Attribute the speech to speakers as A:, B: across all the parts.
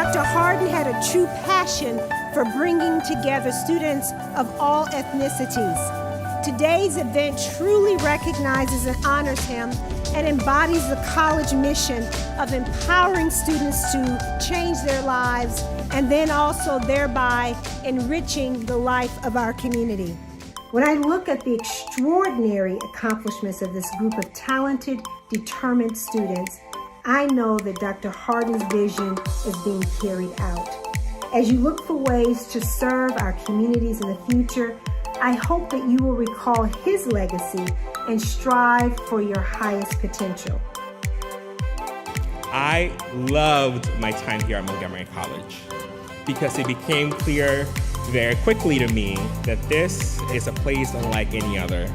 A: Dr. Harden had a true passion for bringing together students of all ethnicities. Today's event truly recognizes and honors him and embodies the college mission of empowering students to change their lives and then also thereby enriching the life of our community. When I look at the extraordinary accomplishments of this group of talented, determined students, I know that Dr. Harden's vision is being carried out. As you look for ways to serve our communities in the future, I hope that you will recall his legacy and strive for your highest potential.
B: I loved my time here at Montgomery College because it became clear very quickly to me that this is a place unlike any other.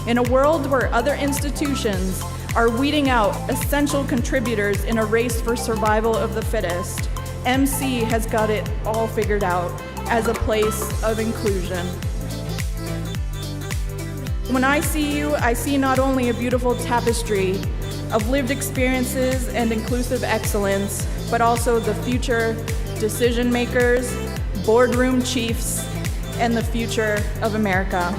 C: In a world where other institutions are weeding out essential contributors in a race for survival of the fittest, MC has got it all figured out as a place of inclusion. When I see you, I see not only a beautiful tapestry of lived experiences and inclusive excellence, but also the future decision makers, boardroom chiefs, and the future of America.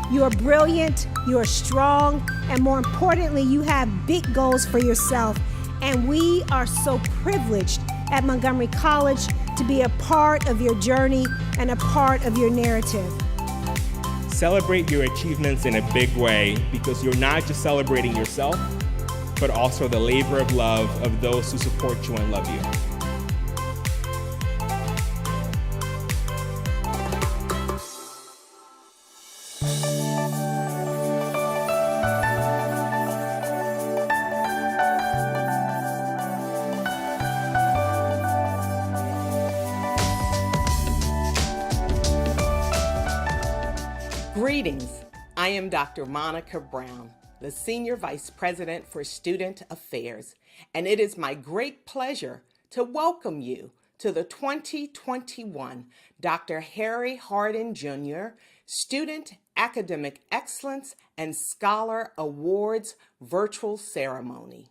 A: You are brilliant, you are strong, and more importantly, you have big goals for yourself. And we are so privileged at Montgomery College to be a part of your journey and a part of your narrative.
B: Celebrate your achievements in a big way because you're not just celebrating yourself, but also the labor of love of those who support you and love you.
D: Greetings, I am Dr. Monica Brown, the Senior Vice President for Student Affairs, and it is my great pleasure to welcome you to the 2021 Dr. Harry Harden Jr. Student Academic Excellence and Scholar Awards virtual ceremony.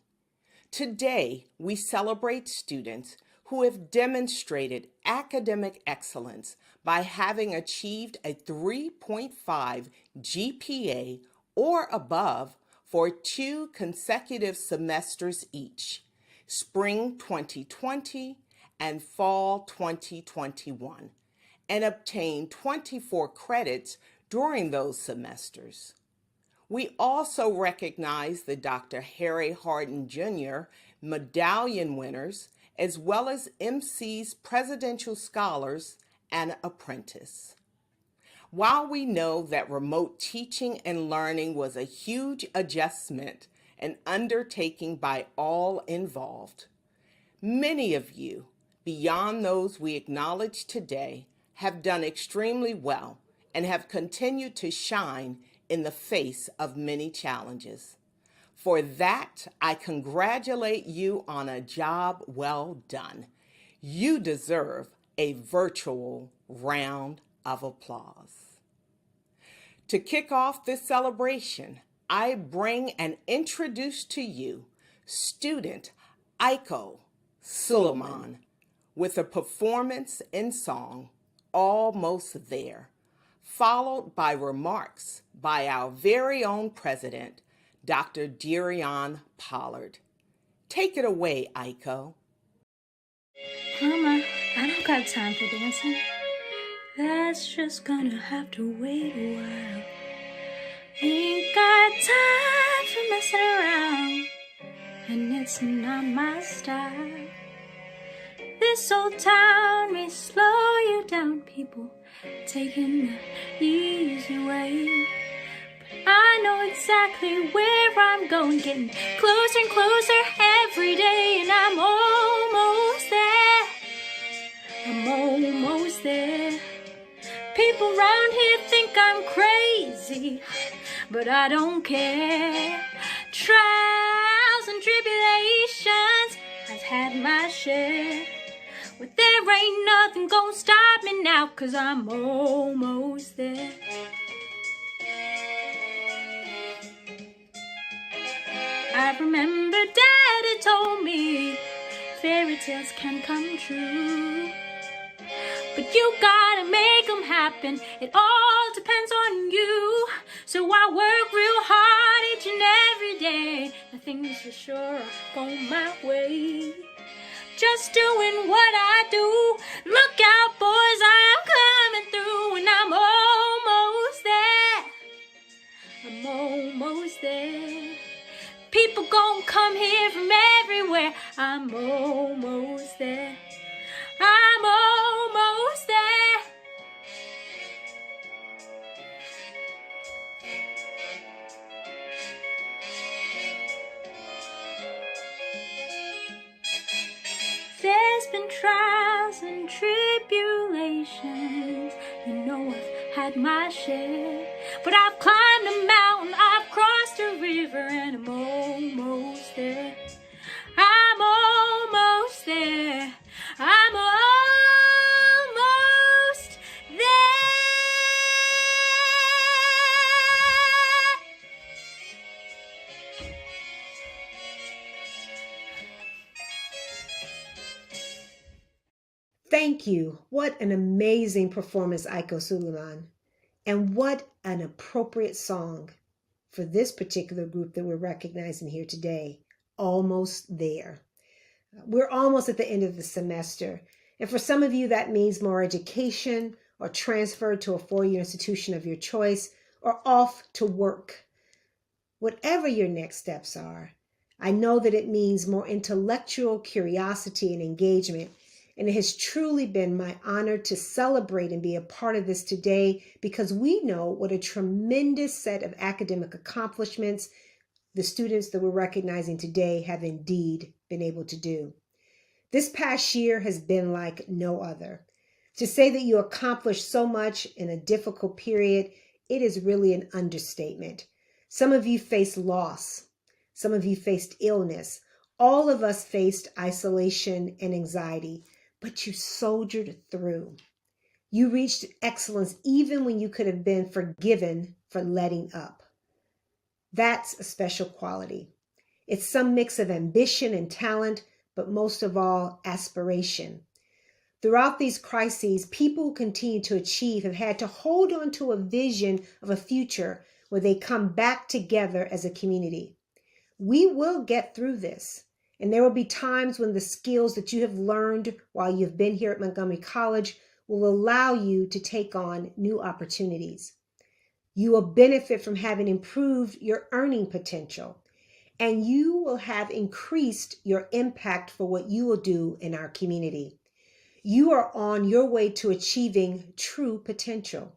D: Today, we celebrate students who have demonstrated academic excellence by having achieved a 3.5 GPA or above for 2 consecutive semesters each, spring 2020 and fall 2021, and obtained 24 credits during those semesters. We also recognize the Dr. Harry Harden Jr. medallion winners, as well as MC's presidential scholars and apprentice. While we know that remote teaching and learning was a huge adjustment and undertaking by all involved, many of you, beyond those we acknowledge today, have done extremely well and have continued to shine in the face of many challenges. For that, I congratulate you on a job well done. You deserve a virtual round of applause. To kick off this celebration, I bring and introduce to you student Aiko Suleiman with a performance in song, Almost There, followed by remarks by our very own president, Dr. Darion Pollard. Take it away, Aiko.
E: Mama, I don't got time for dancing. That's just gonna have to wait a while. Ain't got time for messing around, and it's not my style. This old town may slow you down, people taking the easy way. I know exactly where I'm going, getting closer and closer every day, and I'm almost there. I'm almost there. People around here think I'm crazy, but I don't care. Trials and tribulations, I've had my share. But there ain't nothing gonna stop me now, 'cause I'm almost there. I remember Daddy told me fairy tales can come true, but you gotta make them happen. It all depends on you. So I work real hard each and every day. The things for sure are going my way. Just doing what I do. Look out, boys, I'm coming through, and I'm almost there. I'm almost there. People gon' come here from everywhere. I'm almost there. I'm almost there. There's been trials and tribulations, you know I've had my share, but I've climbed a mountain, I've crossed a river, and I'm almost there. I'm almost there. I'm almost there.
A: Thank you. What an amazing performance, Aiko Suleiman. And what an appropriate song for this particular group that we're recognizing here today. Almost there. We're almost at the end of the semester. And for some of you, that means more education or transfer to a four-year institution of your choice or off to work. Whatever your next steps are, I know that it means more intellectual curiosity and engagement. And it has truly been my honor to celebrate and be a part of this today because we know what a tremendous set of academic accomplishments the students that we're recognizing today have indeed been able to do. This past year has been like no other. To say that you accomplished so much in a difficult period, it is really an understatement. Some of you faced loss. Some of you faced illness. All of us faced isolation and anxiety, but you soldiered through. You reached excellence even when you could have been forgiven for letting up. That's a special quality. It's some mix of ambition and talent, but most of all, aspiration. Throughout these crises, people who continue to achieve have had to hold on to a vision of a future where they come back together as a community. We will get through this, and there will be times when the skills that you have learned while you've been here at Montgomery College will allow you to take on new opportunities. You will benefit from having improved your earning potential, and you will have increased your impact for what you will do in our community. You are on your way to achieving true potential.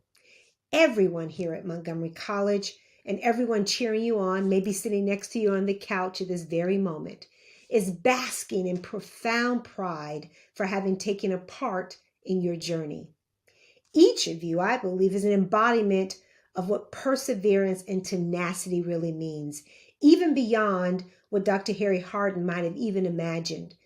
A: Everyone here at Montgomery College and everyone cheering you on, maybe sitting next to you on the couch at this very moment, is basking in profound pride for having taken a part in your journey. Each of you, I believe, is an embodiment of what perseverance and tenacity really means, even beyond what Dr. Harry Harden might have even imagined.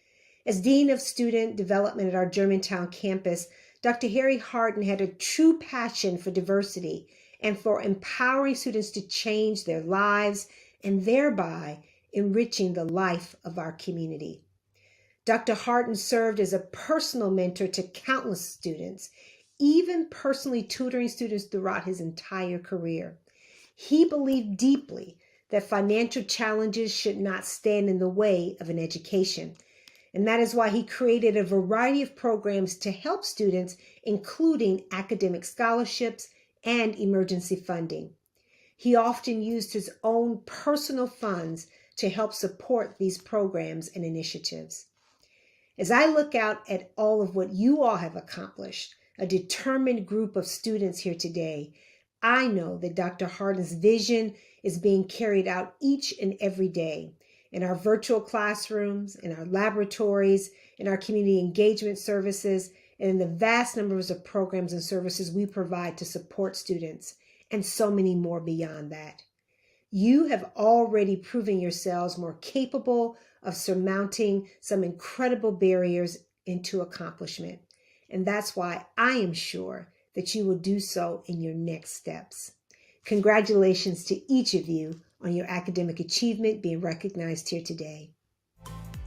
A: As Dean of Student Development at our Germantown campus, Dr. Harry Harden had a true passion for diversity and for empowering students to change their lives and thereby enriching the life of our community. Dr. Harden served as a personal mentor to countless students, even personally tutoring students throughout his entire career. He believed deeply that financial challenges should not stand in the way of an education. And that is why he created a variety of programs to help students, including academic scholarships and emergency funding. He often used his own personal funds to help support these programs and initiatives. As I look out at all of what you all have accomplished, a determined group of students here today, I know that Dr. Harden's vision is being carried out each and every day in our virtual classrooms, in our laboratories, in our community engagement services, and in the vast numbers of programs and services we provide to support students, and so many more beyond that. You have already proven yourselves more capable of surmounting some incredible barriers into accomplishment. And that's why I am sure that you will do so in your next steps. Congratulations to each of you on your academic achievement being recognized here today.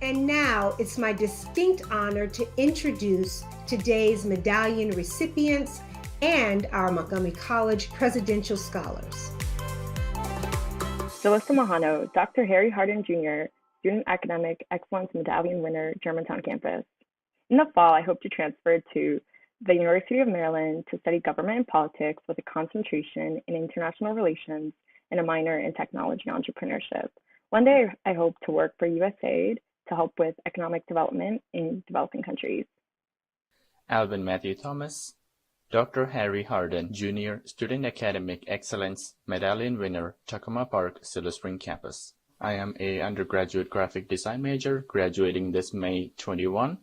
A: And now it's my distinct honor to introduce today's medallion recipients and our Montgomery College Presidential Scholars.
F: Celeste Mahano, Dr. Harry Harden Jr., Student Academic Excellence Medallion winner, Germantown campus. In the fall, I hope to transfer to the University of Maryland to study government and politics with a concentration in international relations and a minor in technology entrepreneurship. One day, I hope to work for USAID to help with economic development in developing countries.
G: Alvin Matthew Thomas, Dr. Harry Harden Jr., Student Academic Excellence Medallion winner, Takoma Park, Silver Spring campus. I am an undergraduate graphic design major, graduating this May 21.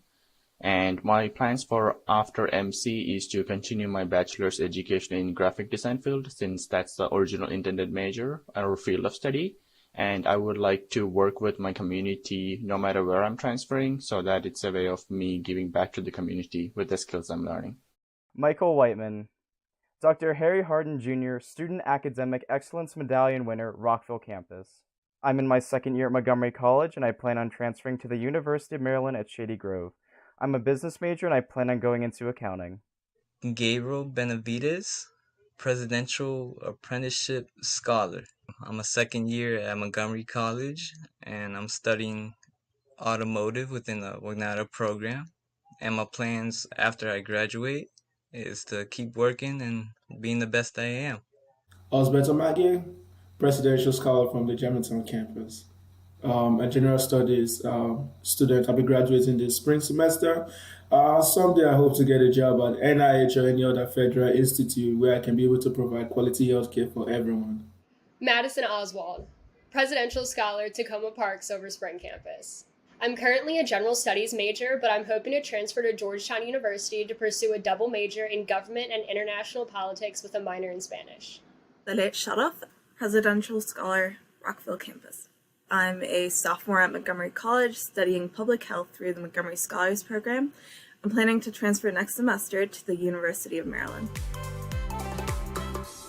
G: And my plans for after MC is to continue my bachelor's education in graphic design field, since that's the original intended major or field of study. And I would like to work with my community no matter where I'm transferring, so that it's a way of me giving back to the community with the skills I'm learning.
H: Michael Whiteman, Dr. Harry Harden Jr., Student Academic Excellence Medallion winner, Rockville campus. I'm in my second year at Montgomery College, and I plan on transferring to the University of Maryland at Shady Grove. I'm a business major, and I plan on going into accounting.
I: Gabriel Benavides, Presidential Apprenticeship Scholar. I'm a second year at Montgomery College, and I'm studying automotive within the Wagnata program. And my plans after I graduate is to keep working and being the best I am.
J: Osbeto Maggie, Presidential Scholar from the Germantown campus. A general studies student. I'll be graduating this spring semester. Someday I hope to get a job at NIH or any other federal institute where I can be able to provide quality healthcare for everyone.
K: Madison Oswald, Presidential Scholar, Takoma Park, Silver Spring campus. I'm currently a general studies major, but I'm hoping to transfer to Georgetown University to pursue a double major in government and international politics with a minor in Spanish.
L: Lalit Sharaf, Presidential Scholar, Rockville campus. I'm a sophomore at Montgomery College studying public health through the Montgomery Scholars Program. I'm planning to transfer next semester to the University of Maryland.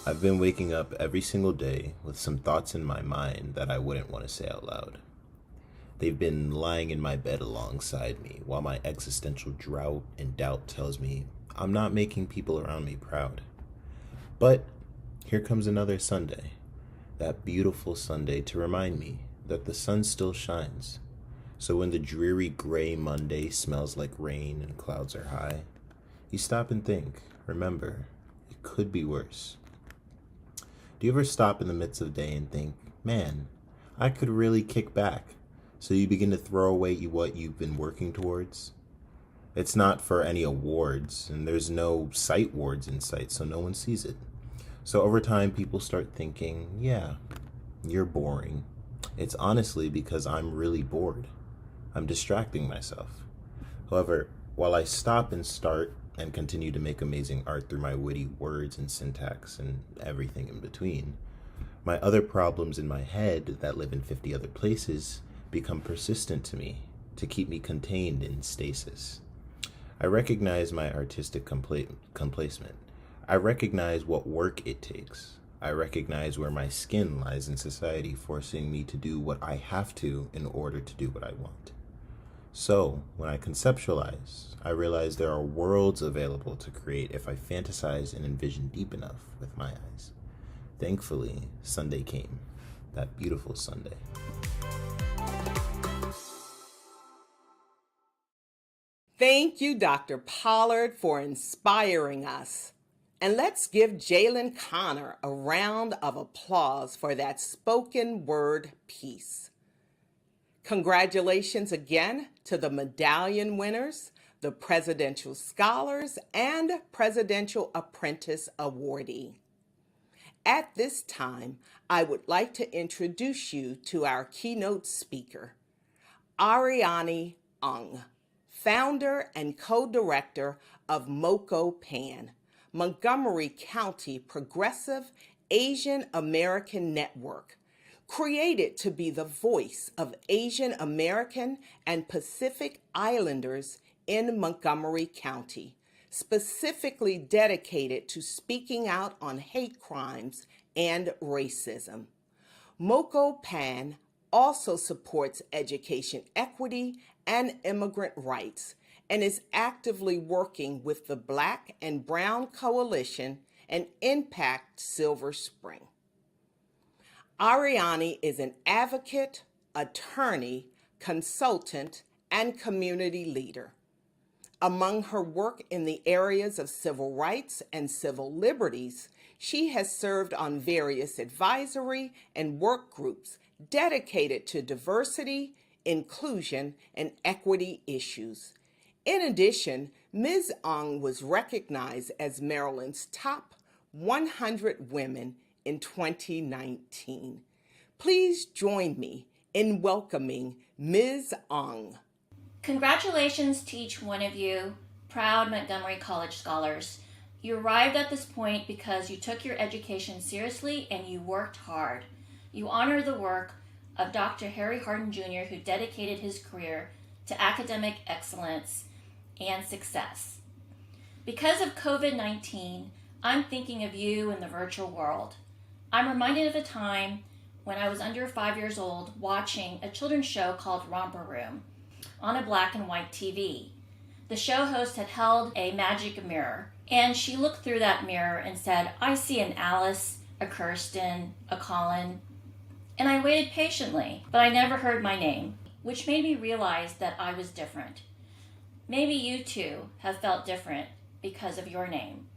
M: I've been waking up every single day with some thoughts in my mind that I wouldn't want to say out loud. They've been lying in my bed alongside me while my existential drought and doubt tells me I'm not making people around me proud. But here comes another Sunday, that beautiful Sunday to remind me that the sun still shines. So when the dreary gray Monday smells like rain and clouds are high, you stop and think, remember, it could be worse. Do you ever stop in the midst of the day and think, man, I could really kick back? So you begin to throw away what you've been working towards? It's not for any awards, and there's no sight wards in sight, so no one sees it. So over time, people start thinking, yeah, you're boring. It's honestly because I'm really bored. I'm distracting myself. However, while I stop and start and continue to make amazing art through my witty words and syntax and everything in between, my other problems in my head that live in 50 other places become persistent to me to keep me contained in stasis. I recognize my artistic complacement. I recognize what work it takes. I recognize where my skin lies in society, forcing me to do what I have to in order to do what I want. So, when I conceptualize, I realize there are worlds available to create if I fantasize and envision deep enough with my eyes. Thankfully, Sunday came, that beautiful Sunday.
D: Thank you, Dr. Pollard, for inspiring us. And let's give Jalen Connor a round of applause for that spoken word piece. Congratulations again to the medallion winners, the Presidential Scholars, and Presidential Apprentice Awardee. At this time, I would like to introduce you to our keynote speaker, Ariane Ung, founder and co-director of MoCo PAN, Montgomery County Progressive Asian American Network, created to be the voice of Asian American and Pacific Islanders in Montgomery County, specifically dedicated to speaking out on hate crimes and racism. Moko Pan also supports education equity and immigrant rights and is actively working with the Black and Brown Coalition and Impact Silver Spring. Ariani is an advocate, attorney, consultant, and community leader. Among her work in the areas of civil rights and civil liberties, she has served on various advisory and work groups dedicated to diversity, inclusion, and equity issues. In addition, Ms. Ong was recognized as Maryland's top 100 women in 2019. Please join me in welcoming Ms. Ong.
N: Congratulations to each one of you, proud Montgomery College scholars. You arrived at this point because you took your education seriously and you worked hard. You honor the work of Dr. Harry Harden Jr., who dedicated his career to academic excellence and success. Because of COVID-19, I'm thinking of you in the virtual world. I'm reminded of a time when I was under 5 years old watching a children's show called Romper Room on a black and white TV. The show host had held a magic mirror, and she looked through that mirror and said, "I see an Alice, a Kirsten, a Colin." And I waited patiently, but I never heard my name, which made me realize that I was different. Maybe you too have felt different because of your name.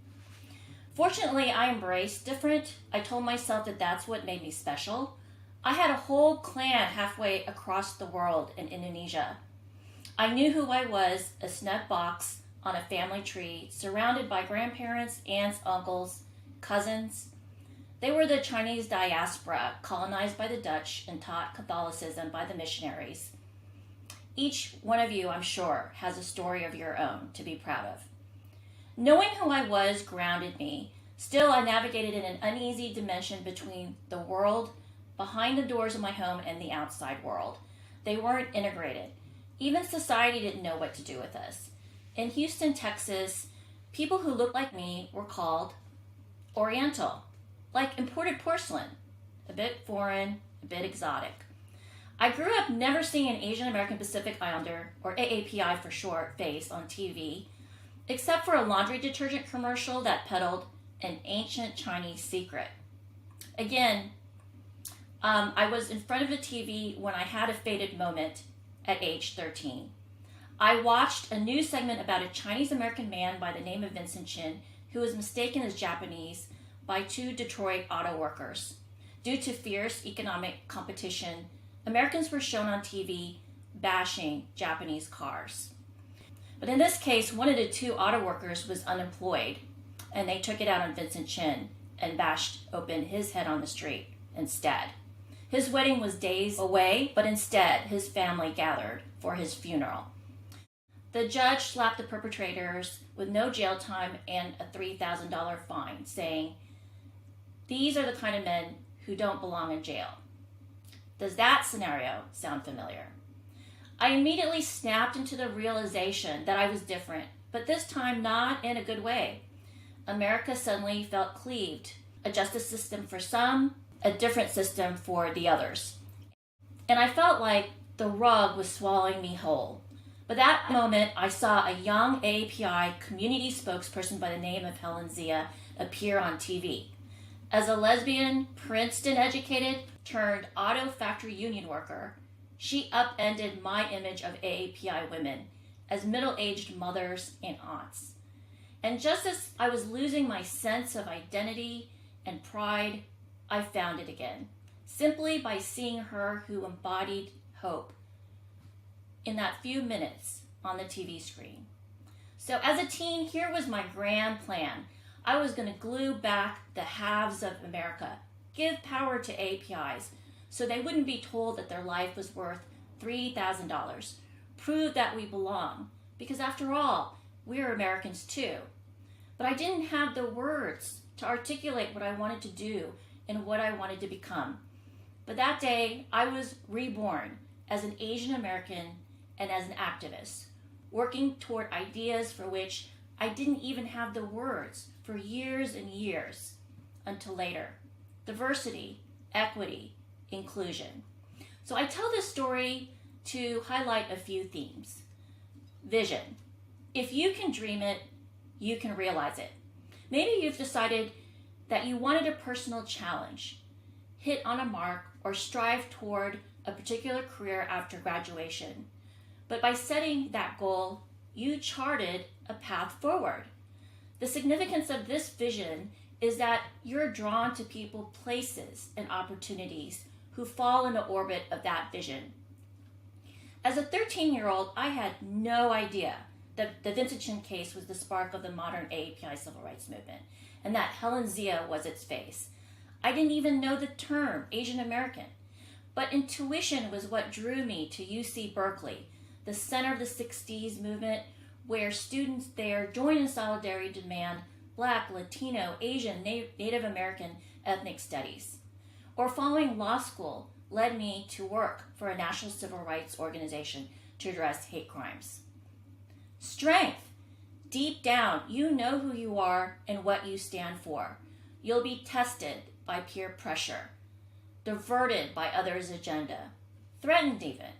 N: Fortunately, I embraced different. I told myself that that's what made me special. I had a whole clan halfway across the world in Indonesia. I knew who I was, a snug box on a family tree, surrounded by grandparents, aunts, uncles, cousins. They were the Chinese diaspora, colonized by the Dutch and taught Catholicism by the missionaries. Each one of you, I'm sure, has a story of your own to be proud of. Knowing who I was grounded me. Still, I navigated in an uneasy dimension between the world behind the doors of my home and the outside world. They weren't integrated. Even society didn't know what to do with us. In Houston, Texas, people who looked like me were called Oriental, like imported porcelain, a bit foreign, a bit exotic. I grew up never seeing an Asian American Pacific Islander, or AAPI for short, face on TV, except for a laundry detergent commercial that peddled an ancient Chinese secret. Again, I was in front of the TV when I had a fated moment at age 13. I watched a news segment about a Chinese American man by the name of Vincent Chin who was mistaken as Japanese by two Detroit auto workers. Due to fierce economic competition, Americans were shown on TV bashing Japanese cars. But in this case, one of the two auto workers was unemployed, and they took it out on Vincent Chin and bashed open his head on the street instead. His wedding was days away, but instead his family gathered for his funeral. The judge slapped the perpetrators with no jail time and a $3,000 fine, saying, "These are the kind of men who don't belong in jail." Does that scenario sound familiar? I immediately snapped into the realization that I was different, but this time not in a good way. America suddenly felt cleaved, a justice system for some, a different system for the others. And I felt like the rug was swallowing me whole. But that moment, I saw a young AAPI community spokesperson by the name of Helen Zia appear on TV. As a lesbian, Princeton-educated, turned auto factory union worker, she upended my image of AAPI women as middle-aged mothers and aunts. And just as I was losing my sense of identity and pride, I found it again, simply by seeing her who embodied hope in that few minutes on the TV screen. So as a teen, here was my grand plan. I was going to glue back the halves of America, give power to APIs so they wouldn't be told that their life was worth $3,000, prove that we belong, because after all, we're Americans too. But I didn't have the words to articulate what I wanted to do and what I wanted to become. But that day, I was reborn as an Asian American and as an activist, working toward ideas for which I didn't even have the words for years and years until later. Diversity, equity, inclusion. So I tell this story to highlight a few themes. Vision. If you can dream it, you can realize it. Maybe you've decided that you wanted a personal challenge, hit on a mark, or strive toward a particular career after graduation. But by setting that goal, you charted a path forward. The significance of this vision is that you're drawn to people, places, and opportunities who fall in the orbit of that vision. As a 13-year-old, I had no idea that the Vincent Chin case was the spark of the modern AAPI civil rights movement, and that Helen Zia was its face. I didn't even know the term Asian American, but intuition was what drew me to UC Berkeley, the center of the 60s movement, where students there joined in solidarity to demand Black, Latino, Asian, Native American ethnic studies. Or following law school led me to work for a national civil rights organization to address hate crimes. Strength. Deep down, you know who you are and what you stand for. You'll be tested by peer pressure, diverted by others' agenda, threatened even,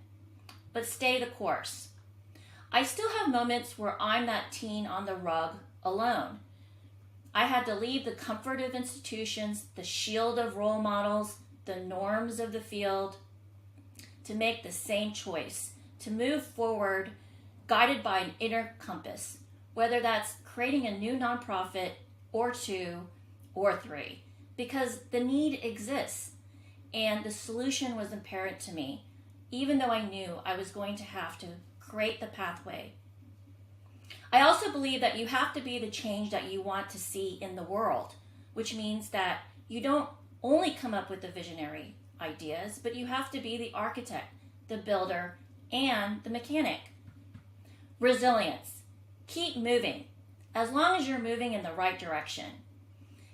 N: but stay the course. I still have moments where I'm that teen on the rug alone. I had to leave the comfort of institutions, the shield of role models, the norms of the field, to make the same choice, to move forward guided by an inner compass, whether that's creating a new nonprofit or 2 or 3, because the need exists and the solution was apparent to me, even though I knew I was going to have to create the pathway. I also believe that you have to be the change that you want to see in the world, which means that you don't only come up with the visionary ideas, but you have to be the architect, the builder, and the mechanic. Resilience. Keep moving, as long as you're moving in the right direction.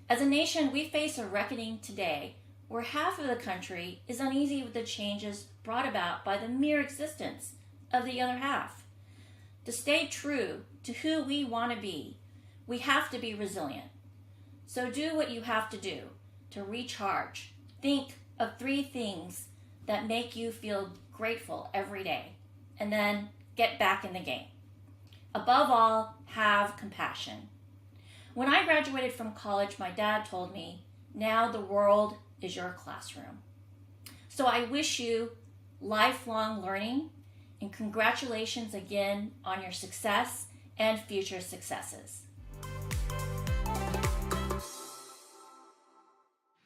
N: As a nation, we face a reckoning today where half of the country is uneasy with the changes brought about by the mere existence of the other half. To stay true to who we want to be, we have to be resilient. So do what you have to do to recharge. Think of 3 things that make you feel grateful every day, and then get back in the game. Above all, have compassion. When I graduated from college, my dad told me, now the world is your classroom. So I wish you lifelong learning, and congratulations again on your success and future successes.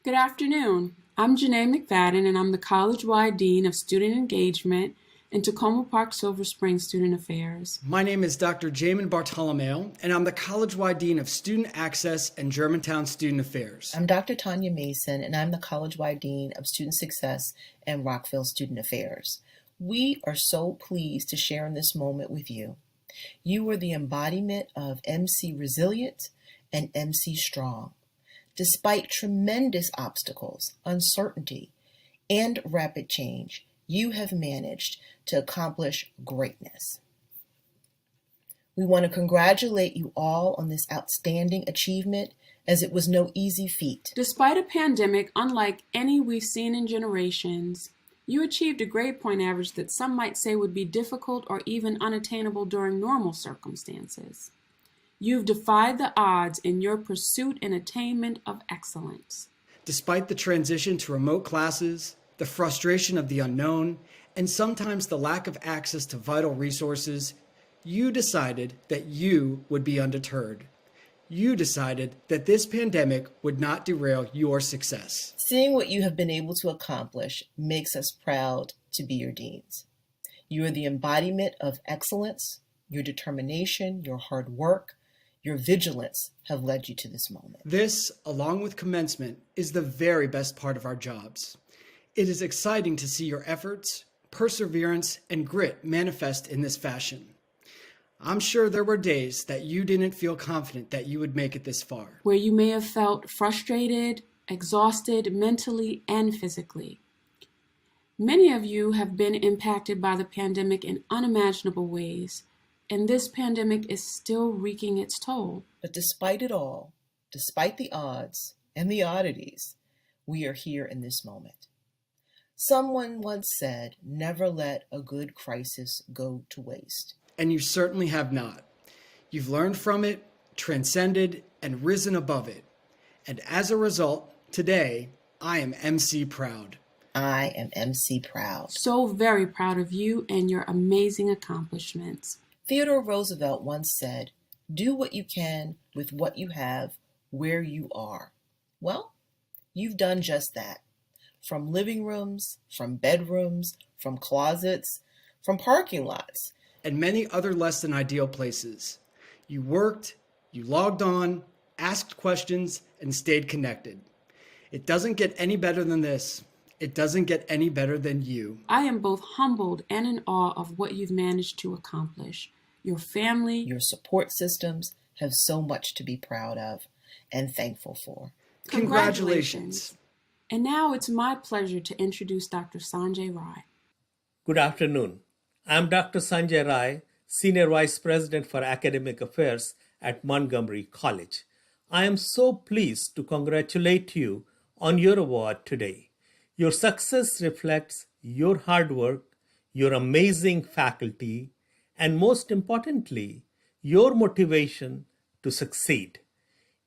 O: Good afternoon. I'm Janae McFadden, and I'm the College-wide Dean of Student Engagement in Tacoma Park Silver Spring Student Affairs.
P: My name is Dr. Jamin Bartolomeo, and I'm the College-wide Dean of Student Access and Germantown Student Affairs.
Q: I'm Dr. Tanya Mason, and I'm the College-wide Dean of Student Success and Rockville Student Affairs. We are so pleased to share in this moment with you. You are the embodiment of MC Resilient and MC Strong. Despite tremendous obstacles, uncertainty, and rapid change, you have managed to accomplish greatness. We want to congratulate you all on this outstanding achievement, as it was no easy feat.
O: Despite a pandemic unlike any we've seen in generations, you achieved a grade point average that some might say would be difficult or even unattainable during normal circumstances. You've defied the odds in your pursuit and attainment of excellence.
P: Despite the transition to remote classes, the frustration of the unknown, and sometimes the lack of access to vital resources, you decided that you would be undeterred. You decided that this pandemic would not derail your success.
Q: Seeing what you have been able to accomplish makes us proud to be your deans. You are the embodiment of excellence. Your determination, your hard work, your vigilance have led you to this moment.
P: This, along with commencement, is the very best part of our jobs. It is exciting to see your efforts, perseverance, and grit manifest in this fashion. I'm sure there were days that you didn't feel confident that you would make it this far.
O: Where you may have felt frustrated, exhausted mentally and physically. Many of you have been impacted by the pandemic in unimaginable ways, and this pandemic is still wreaking its toll.
Q: But despite it all, despite the odds and the oddities, we are here in this moment. Someone once said, never let a good crisis go to waste.
P: And you certainly have not. You've learned from it, transcended, and risen above it. And as a result, today, I am MC proud.
Q: I am MC proud.
O: So very proud of you and your amazing accomplishments.
Q: Theodore Roosevelt once said, do what you can with what you have where you are. Well, you've done just that. From living rooms, from bedrooms, from closets, from parking lots,
P: and many other less than ideal places. You worked, you logged on, asked questions, and stayed connected. It doesn't get any better than this. It doesn't get any better than you.
O: I am both humbled and in awe of what you've managed to accomplish. Your family,
Q: your support systems have so much to be proud of and thankful for.
P: Congratulations.
O: And now it's my pleasure to introduce Dr. Sanjay Rai.
R: Good afternoon. I'm Dr. Sanjay Rai, Senior Vice President for Academic Affairs at Montgomery College. I am so pleased to congratulate you on your award today. Your success reflects your hard work, your amazing faculty, and most importantly, your motivation to succeed.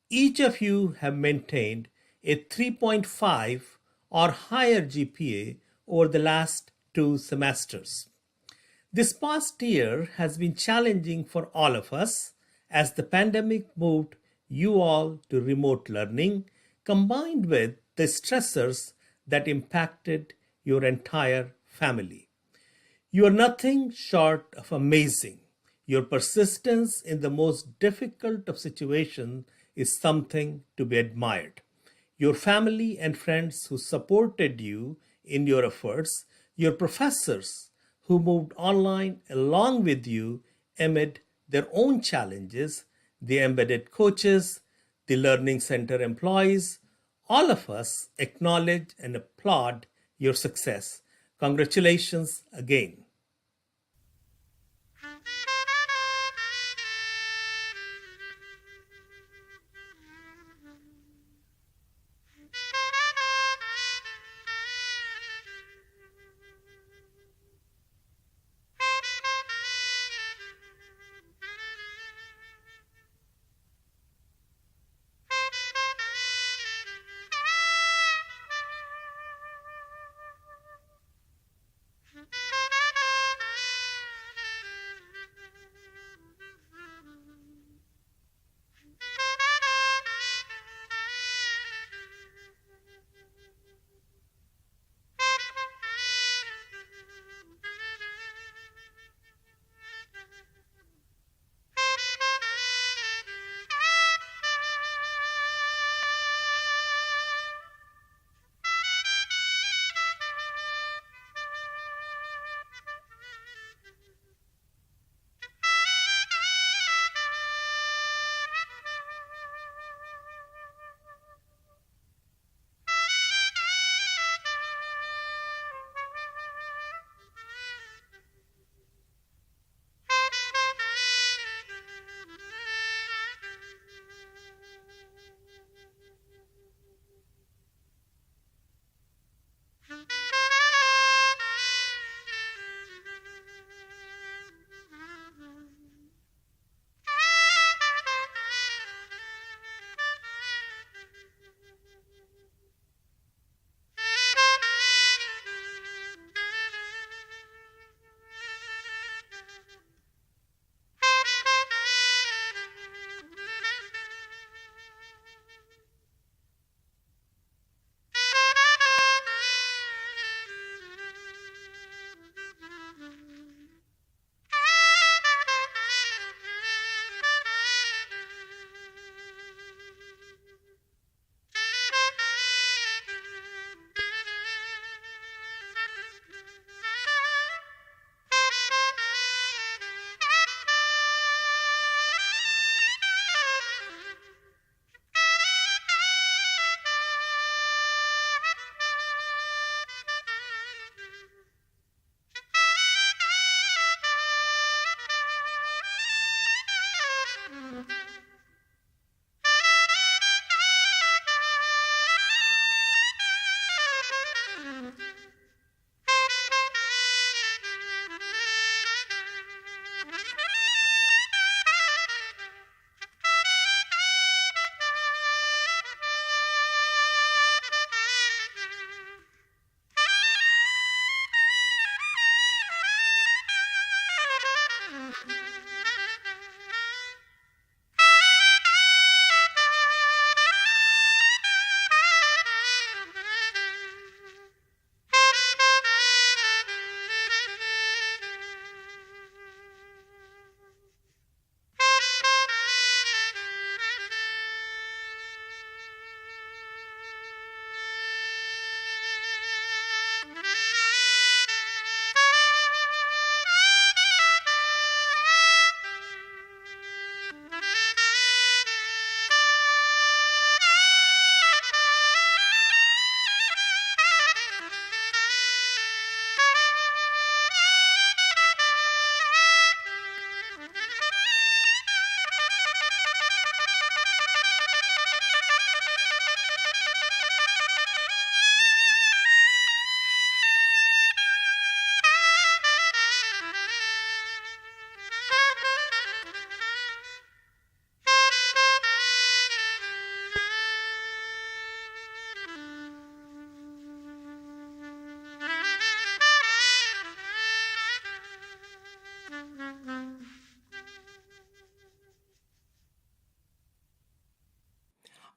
R: Each of you have maintained a 3.5 or higher GPA over the last 2 semesters. This past year has been challenging for all of us as the pandemic moved you all to remote learning, combined with the stressors that impacted your entire family. You are nothing short of amazing. Your persistence in the most difficult of situations is something to be admired. Your family and friends who supported you in your efforts, your professors who moved online along with you amid their own challenges, the embedded coaches, the Learning Center employees, all of us acknowledge and applaud your success. Congratulations again.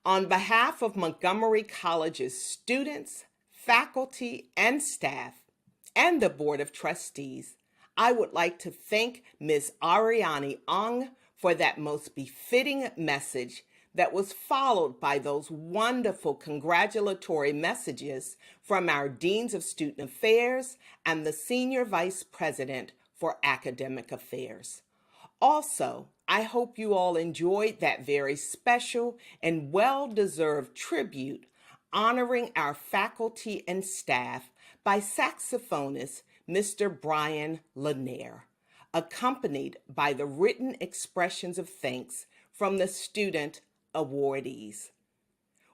D: On behalf of Montgomery College's students, faculty, and staff, and the Board of Trustees, I would like to thank Ms. Ariani Ong for that most befitting message that was followed by those wonderful congratulatory messages from our Deans of Student Affairs and the Senior Vice President for Academic Affairs. Also, I hope you all enjoyed that very special and well-deserved tribute honoring our faculty and staff by saxophonist Mr. Brian Lanier, accompanied by the written expressions of thanks from the student awardees.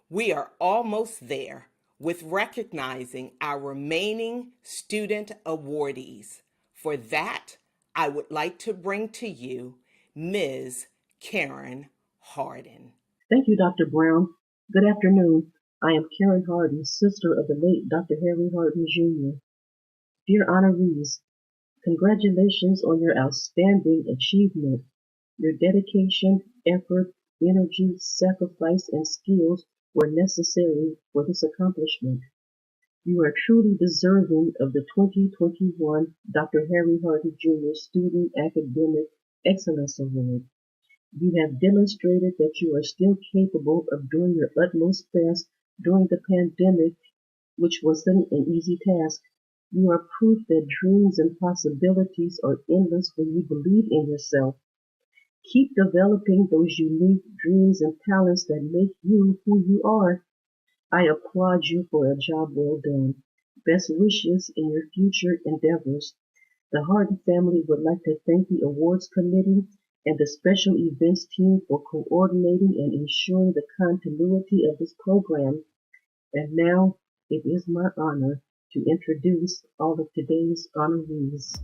D: We are almost there with recognizing our remaining student awardees. For that, I would like to bring to you Ms. Karen Harden.
S: Thank you, Dr. Brown. Good afternoon. I am Karen Harden, sister of the late Dr. Harry Harden, Jr. Dear honorees, congratulations on your outstanding achievement. Your dedication, effort, energy, sacrifice, and skills were necessary for this accomplishment. You are truly deserving of the 2021 Dr. Harry Harden Jr. Student Academic Excellence Award. You have demonstrated that you are still capable of doing your utmost best during the pandemic, which wasn't an easy task. You are proof that dreams and possibilities are endless when you believe in yourself. Keep developing those unique dreams and talents that make you who you are. I applaud you for a job well done. Best wishes in your future endeavors. The Harden family would like to thank the awards committee and the special events team for coordinating and ensuring the continuity of this program. And now it is my honor to introduce all of today's honorees.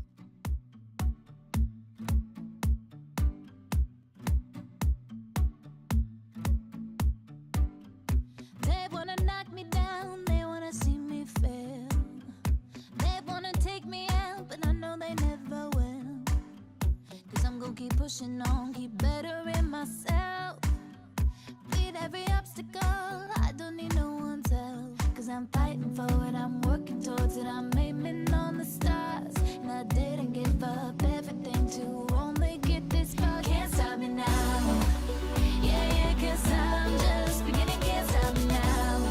E: They wanna knock me down, they wanna see me fail. They wanna take me out, but I know they never will. 'Cause I'm gonna keep pushing on, keep bettering myself. Beat every obstacle, I don't need no one's help. 'Cause I'm fighting for it, I'm working towards it, I'm aiming on the stars. And I didn't give up everything to only get this far. Can't stop me now. Yeah, 'cause I'm just beginning, can't stop me now.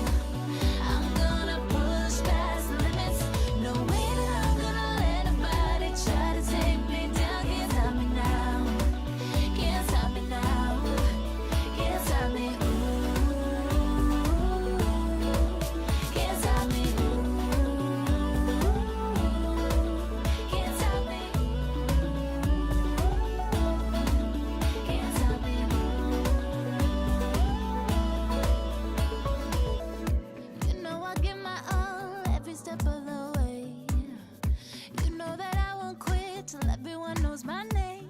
E: I'm gonna push past the limits. No way that I'm gonna let nobody try to take me down. Can't stop me now. Can't stop me now. Can't stop me. Can't stop me. Can't stop me. Can't stop me. You know I give my all every step of the way. You know that I won't quit till everyone knows my name.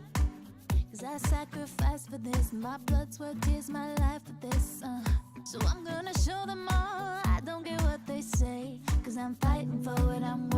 E: 'Cause I sacrificed for this, my blood, sweat, tears, my life for this. So I'm gonna show them all I don't care what they say. 'Cause I'm fighting for it, I'm